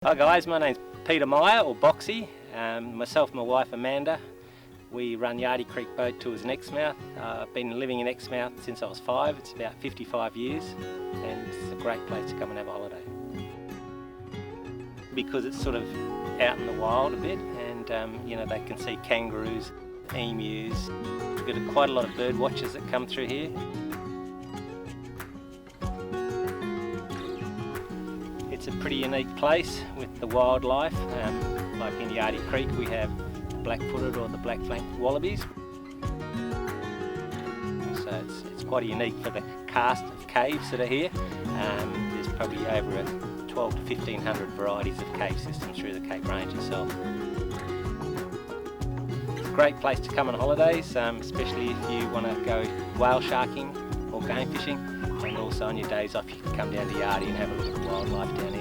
Hi guys, my name's Peter Meyer, or Boxy. Myself and my wife Amanda, we run Yardie Creek Boat Tours in Exmouth. I've been living in Exmouth since I was 5. It's about 55 years and it's a great place to come and have a holiday. Because it's sort of out in the wild a bit, and you know, they can see kangaroos, emus. We've got quite a lot of bird watchers that come through here. It's a pretty unique place with the wildlife. Like in Yardie Creek we have the black-footed or the black-flanked wallabies. So it's quite unique for the cast of caves that are here. There's probably over 12 to 1500 varieties of cave systems through the Cape Range itself. It's a great place to come on holidays, especially if you want to go whale sharking or game fishing, and also on your days off you can come down to Yardie and have a look at the wildlife down here.